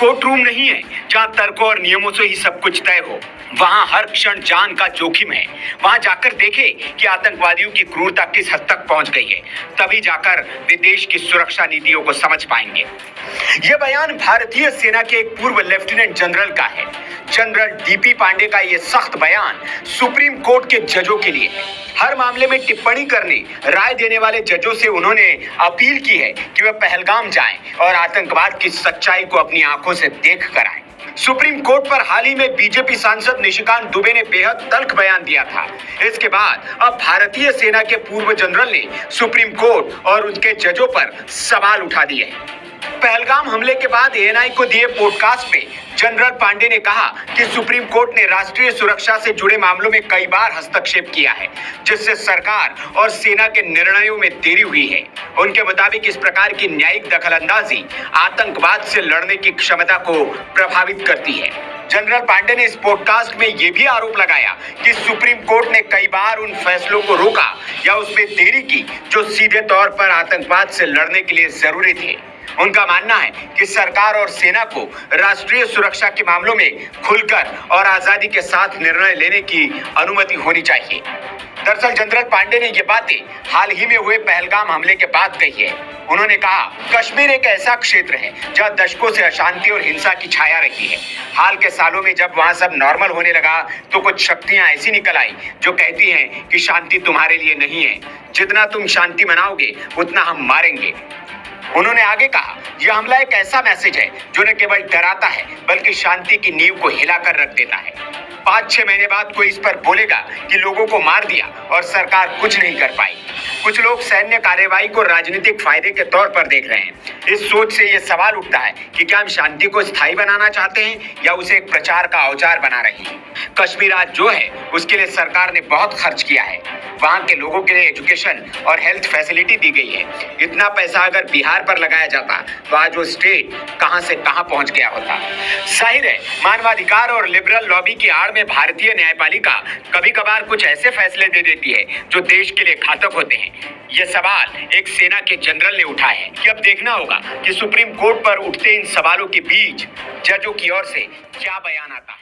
Court room नहीं है जहां तर्कों और नियमों से ही सब कुछ तय हो। वहां हर क्षण जान का जोखिम है। वहां जाकर देखें कि आतंकवादियों की क्रूरता किस हद तक पहुंच गई है, तभी जाकर वे देश की सुरक्षा नीतियों को समझ पाएंगे। यह बयान भारतीय सेना के एक पूर्व लेफ्टिनेंट जनरल का है। जनरल डीपी पांडे का यह सख्त बयान सुप्रीम कोर्ट के जजों के लिए है। हर मामले में टिप्पणी करने, राय देने वाले जजों से उन्होंने अपील की है कि वे पहलगाम जाएं और आतंकवाद की सच्चाई को अपनी आंखों से देख कर आएं। सुप्रीम कोर्ट पर हाल ही में बीजेपी सांसद निशिकांत दुबे ने बेहद तल्ख बयान दिया था। इसके बाद अब भारतीय सेना के पूर्व जनरल ने सुप्रीम कोर्ट और उनके जजों पर सवाल उठा दिए हैं। पहलगाम हमले के बाद एएनआई को दिए पॉडकास्ट में जनरल पांडे ने कहा कि सुप्रीम कोर्ट ने राष्ट्रीय सुरक्षा से जुड़े मामलों में कई बार हस्तक्षेप किया है, जिससे सरकार और सेना के निर्णयों में देरी हुई है। उनके मुताबिक इस प्रकार की न्यायिक दखलंदाजी आतंकवाद से लड़ने की क्षमता को प्रभावित करती है। जनरल पांडे ने इस पॉडकास्ट में यह भी आरोप लगाया कि सुप्रीम कोर्ट ने कई बार उन फैसलों को रोका या उसमें देरी की जो सीधे तौर पर आतंकवाद से लड़ने के लिए जरूरी थे। उनका मानना है कि सरकार और सेना को राष्ट्रीय सुरक्षा के मामलों में खुलकर और आजादी के साथ निर्णय लेने की अनुमति होनी चाहिए। दरअसल जनरल पांडे ने ये बातें हाल ही में हुए पहलगाम हमले के बाद कही है। उन्होंने कहा, कश्मीर एक ऐसा क्षेत्र है जहां दशकों से अशांति और हिंसा की छाया रही है। हाल के सालों में जब वहां सब नॉर्मल होने लगा तो कुछ शक्तियां ऐसी निकल आई जो कहती हैं कि शांति तुम्हारे लिए नहीं है, जितना तुम शांति मनाओगे उतना हम मारेंगे। उन्होंने आगे कहा, यह हमला एक ऐसा मैसेज है जो न केवल डराता है बल्कि शांति की नींव को हिलाकर रख देता है। 5-6 महीने बाद कोई इस पर बोलेगा कि लोगों को मार दिया और सरकार कुछ नहीं कर पाई। कुछ लोग सैन्य कार्यवाही को राजनीतिक फायदे के तौर पर देख रहे हैं। इस सोच से यह सवाल उठता है कि क्या हम शांति को स्थायी बनाना चाहते हैं या उसे एक प्रचार का औजार बना रहे हैं। कश्मीर आज जो है उसके लिए सरकार ने बहुत खर्च किया है। वहां के लोगों के लिए एजुकेशन और हेल्थ फैसिलिटी दी गई है। इतना पैसा अगर बिहार पर लगाया जाता तो आज वो स्टेट कहां से कहां पहुंच गया होता। जाहिर है, मानवाधिकार और लिबरल लॉबी की आड़ में भारतीय न्यायपालिका कभी कभार कुछ ऐसे फैसले दे देती है जो देश के लिए घातक होते हैं। ये सवाल एक सेना के जनरल ने उठाया है कि अब देखना होगा कि सुप्रीम कोर्ट पर उठते इन सवालों के बीच जजों की ओर से क्या बयान आता है।